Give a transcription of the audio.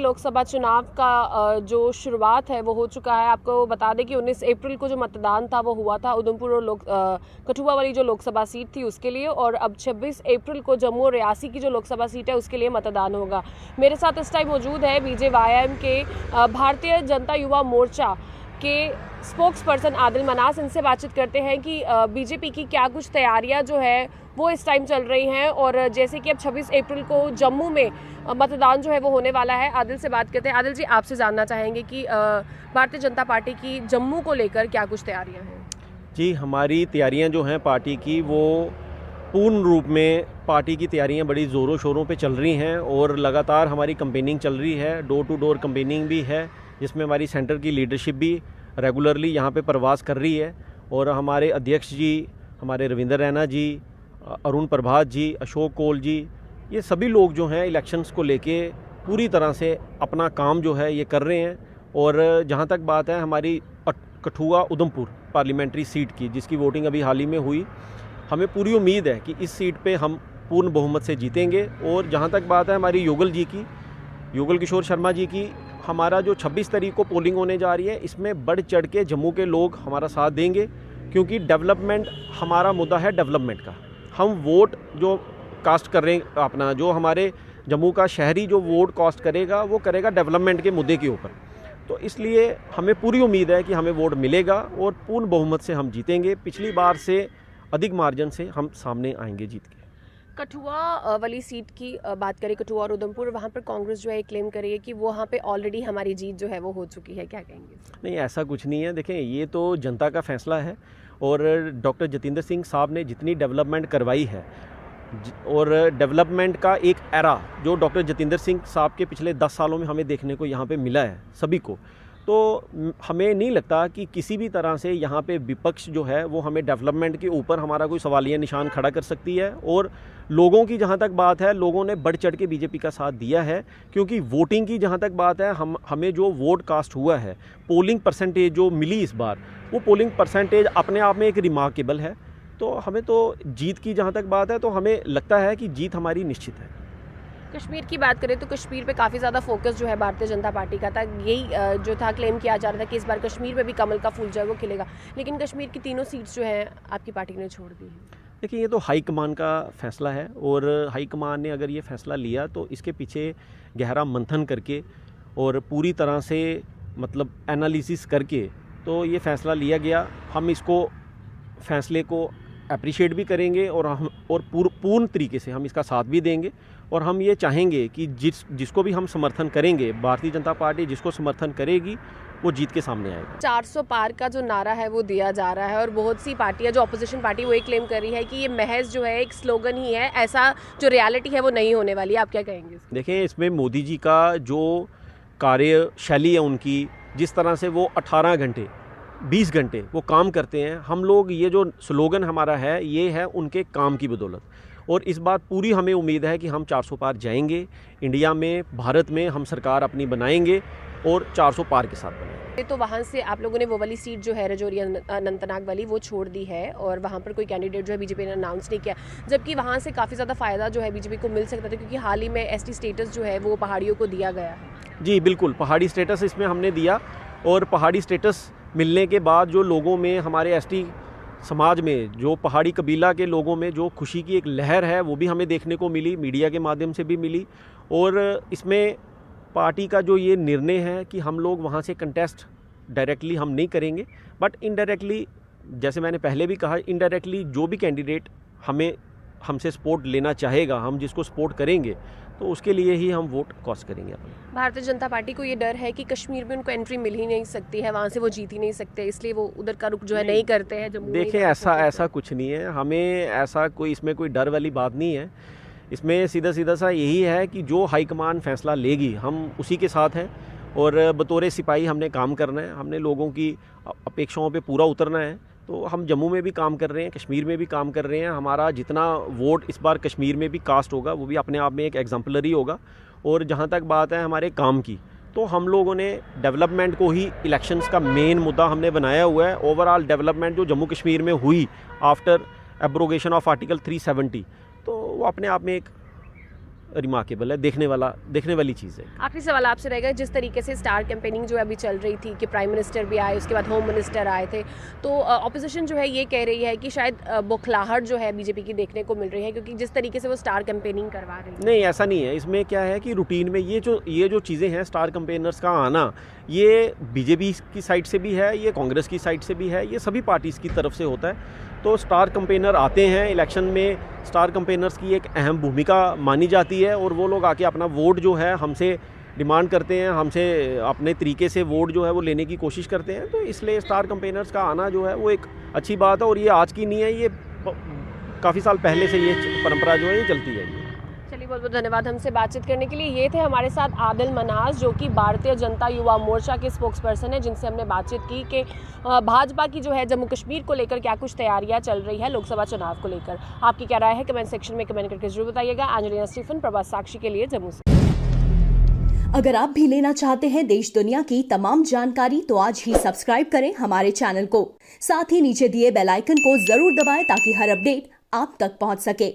लोकसभा चुनाव का जो शुरुआत है वो हो चुका है। आपको बता दें कि 19 अप्रैल को जो मतदान था वो हुआ था उधमपुर और कठुआ वाली जो लोकसभा सीट थी उसके लिए, और अब 26 अप्रैल को जम्मू और रियासी की जो लोकसभा सीट है उसके लिए मतदान होगा। मेरे साथ इस टाइम मौजूद है बीजेवाईएम के भारतीय जनता युवा मोर्चा के स्पोक्स पर्सन आदिल मनास। इनसे बातचीत करते हैं कि बीजेपी की क्या कुछ तैयारियां जो है वो इस टाइम चल रही हैं, और जैसे कि अब 26 अप्रैल को जम्मू में मतदान जो है वो होने वाला है। आदिल से बात करते हैं। आदिल जी, आपसे जानना चाहेंगे कि भारतीय जनता पार्टी की जम्मू को लेकर क्या कुछ तैयारियां हैं? जी, हमारी तैयारियां जो हैं पार्टी की वो पूर्ण रूप में पार्टी की तैयारियां बड़ी ज़ोरों शोरों पे चल रही हैं और लगातार हमारी कैंपेनिंग चल रही है। डोर टू डोर कैंपेनिंग भी है जिसमें हमारी सेंटर की लीडरशिप भी रेगुलरली यहाँ पे प्रवास कर रही है, और हमारे अध्यक्ष जी, हमारे रविंदर रैना जी, अरुण प्रभात जी, अशोक कोल जी, ये सभी लोग जो हैं इलेक्शंस को लेके पूरी तरह से अपना काम जो है ये कर रहे हैं। और जहाँ तक बात है हमारी कठुआ उधमपुर पार्लियामेंट्री सीट की, जिसकी वोटिंग अभी हाल ही में हुई, हमें पूरी उम्मीद है कि इस सीट पे हम पूर्ण बहुमत से जीतेंगे। और जहाँ तक बात है हमारी योगल जी की, योगल किशोर शर्मा जी की, हमारा जो 26 तारीख को पोलिंग होने जा रही है इसमें बढ़ चढ़ के जम्मू के लोग हमारा साथ देंगे, क्योंकि डेवलपमेंट हमारा मुद्दा है डेवलपमेंट का। हम वोट जो कास्ट कर रहे हैं अपना, जो हमारे जम्मू का शहरी जो वोट कास्ट करेगा वो करेगा डेवलपमेंट के मुद्दे के ऊपर। तो इसलिए हमें पूरी उम्मीद है कि हमें वोट मिलेगा और पूर्ण बहुमत से हम जीतेंगे। पिछली बार से अधिक मार्जिन से हम सामने आएंगे जीत के। कठुआ वाली सीट की बात करें, कठुआ और उधमपुर, वहाँ पर कांग्रेस जो है क्लेम करी है कि वहाँ पे ऑलरेडी हमारी जीत जो है वो हो चुकी है, क्या कहेंगे? नहीं, ऐसा कुछ नहीं है। देखें, ये तो जनता का फैसला है, और डॉक्टर जतिंदर सिंह साहब ने जितनी डेवलपमेंट करवाई है, और डेवलपमेंट का एक एरा जो डॉक्टर जतिंदर सिंह साहब के पिछले 10 सालों में हमें देखने को यहाँ पे मिला है सभी को, तो हमें नहीं लगता कि किसी भी तरह से यहाँ पे विपक्ष जो है वो हमें डेवलपमेंट के ऊपर हमारा कोई सवालिया निशान खड़ा कर सकती है। और लोगों की जहाँ तक बात है, लोगों ने बढ़ चढ़ के बीजेपी का साथ दिया है, क्योंकि वोटिंग की जहाँ तक बात है, हमें जो वोट कास्ट हुआ है, पोलिंग परसेंटेज जो मिली इस बार, वो पोलिंग परसेंटेज अपने आप में एक रिमार्केबल है। तो हमें तो जीत की जहाँ तक बात है तो हमें लगता है कि जीत हमारी निश्चित है। कश्मीर की बात करें तो कश्मीर पे काफ़ी ज़्यादा फोकस जो है भारतीय जनता पार्टी का था। यही जो था क्लेम किया जा रहा था कि इस बार कश्मीर में भी कमल का फूल जो है वो खिलेगा, लेकिन कश्मीर की तीनों सीट्स जो है आपकी पार्टी ने छोड़ दी है। देखिए, ये तो हाईकमान का फैसला है, और हाईकमान ने अगर ये फैसला लिया तो इसके पीछे गहरा मंथन करके और पूरी तरह से मतलब एनालिसिस करके तो ये फैसला लिया गया। हम इसको फैसले को अप्रिशिएट भी करेंगे, और पूर्ण तरीके से हम इसका साथ भी देंगे। और हम ये चाहेंगे कि जिसको भी हम समर्थन करेंगे, भारतीय जनता पार्टी जिसको समर्थन करेगी वो जीत के सामने आएगा। 400 पार का जो नारा है वो दिया जा रहा है, और बहुत सी पार्टियां जो अपोजिशन पार्टी वो ये क्लेम कर रही है कि ये महज जो है एक स्लोगन ही है, ऐसा जो रियलिटी है वो नहीं होने वाली है। आप क्या कहेंगे? देखें, इसमें मोदी जी का जो कार्यशैली है उनकी, जिस तरह से वो 18 घंटे 20 घंटे वो काम करते हैं, हम लोग ये जो स्लोगन हमारा है ये है उनके काम की बदौलत। और इस बात पूरी हमें उम्मीद है कि हम 400 पार जाएंगे, इंडिया में, भारत में हम सरकार अपनी बनाएंगे और 400 पार के साथ बनाएंगे। तो वहाँ से आप लोगों ने वो वाली सीट जो है राजौरी अनंतनाग वाली वो छोड़ दी है, और वहाँ पर कोई कैंडिडेट जो है बीजेपी ने अनाउंस नहीं किया, जबकि वहाँ से काफ़ी ज़्यादा फ़ायदा जो है बीजेपी को मिल सकता था, क्योंकि हाल ही में एसटी स्टेटस जो है वो पहाड़ियों को दिया गया है। जी बिल्कुल, पहाड़ी स्टेटस इसमें हमने दिया, और पहाड़ी स्टेटस मिलने के बाद जो लोगों में, हमारे एसटी समाज में, जो पहाड़ी कबीला के लोगों में जो खुशी की एक लहर है वो भी हमें देखने को मिली, मीडिया के माध्यम से भी मिली। और इसमें पार्टी का जो ये निर्णय है कि हम लोग वहाँ से कंटेस्ट डायरेक्टली हम नहीं करेंगे, बट इनडायरेक्टली, जैसे मैंने पहले भी कहा, इनडायरेक्टली जो भी कैंडिडेट हमसे सपोर्ट लेना चाहेगा, हम जिसको सपोर्ट करेंगे तो उसके लिए ही हम वोट कास्ट करेंगे अपने। भारतीय जनता पार्टी को ये डर है कि कश्मीर में उनको एंट्री मिल ही नहीं सकती है, वहाँ से वो जीत ही नहीं सकते, इसलिए वो उधर का रुख जो है नहीं करते हैं। देखिए, ऐसा कुछ नहीं है, हमें ऐसा कोई इसमें कोई डर वाली बात नहीं है। इसमें सीधा सा यही है कि जो हाईकमान फैसला लेगी हम उसी के साथ हैं, और बतौर सिपाही हमने काम करना है, हमने लोगों की अपेक्षाओं पे पूरा उतरना है। तो हम जम्मू में भी काम कर रहे हैं, कश्मीर में भी काम कर रहे हैं। हमारा जितना वोट इस बार कश्मीर में भी कास्ट होगा वो भी अपने आप में एक एग्जाम्पलरी होगा। और जहाँ तक बात है हमारे काम की, तो हम लोगों ने डेवलपमेंट को ही इलेक्शंस का मेन मुद्दा हमने बनाया हुआ है। ओवरऑल डेवलपमेंट जो जम्मू कश्मीर में हुई आफ्टर एब्रोगेशन ऑफ आर्टिकल 370, तो वो अपने आप में एक रिमार्केबल है, देखने वाली चीज़ है। आखिरी सवाल आपसे रहेगा, जिस तरीके से स्टार कैंपेनिंग जो है अभी चल रही थी कि प्राइम मिनिस्टर भी आए, उसके बाद होम मिनिस्टर आए थे, तो ऑपोजिशन जो है ये कह रही है कि शायद बौखलाहट जो है बीजेपी की देखने को मिल रही है, क्योंकि जिस तरीके से वो स्टार कैंपेनिंग करवा रही है। नहीं, ऐसा नहीं है। इसमें क्या है कि रूटीन में ये जो चीज़ें हैं, स्टार कैंपेनर्स का आना, ये बीजेपी की साइड से भी है, ये कांग्रेस की साइड से भी है, ये सभी पार्टीज़ की तरफ से होता है। तो स्टार कैंपेनर आते हैं इलेक्शन में, स्टार कैंपेनर्स की एक अहम भूमिका मानी जाती है और वो लोग आके अपना वोट जो है हमसे डिमांड करते हैं, हमसे अपने तरीके से वोट जो है वो लेने की कोशिश करते हैं। तो इसलिए स्टार कैंपेनर्स का आना जो है वो एक अच्छी बात है और ये आज की नहीं है, ये काफ़ी साल पहले से ये परंपरा जो है ये चलती है। चलिए, बहुत बहुत धन्यवाद हमसे बातचीत करने के लिए। ये थे हमारे साथ आदिल मनाज, जो कि भारतीय जनता युवा मोर्चा के स्पोक्स पर्सन है, जिनसे हमने बातचीत की कि भाजपा की जो है जम्मू कश्मीर को लेकर क्या कुछ तैयारियां चल रही है लोकसभा चुनाव को लेकर। आपकी क्या राय है कमेंट सेक्शन में कमेंट करके जरूर बताइएगा। एंजेलिना स्टीफन, प्रभात साक्षी के लिए जम्मू से। अगर आप भी लेना चाहते हैं देश दुनिया की तमाम जानकारी तो आज ही सब्सक्राइब करें हमारे चैनल को। साथ ही नीचे दिए बेल आइकन को जरूर दबाएं ताकि हर अपडेट आप तक पहुंच सके।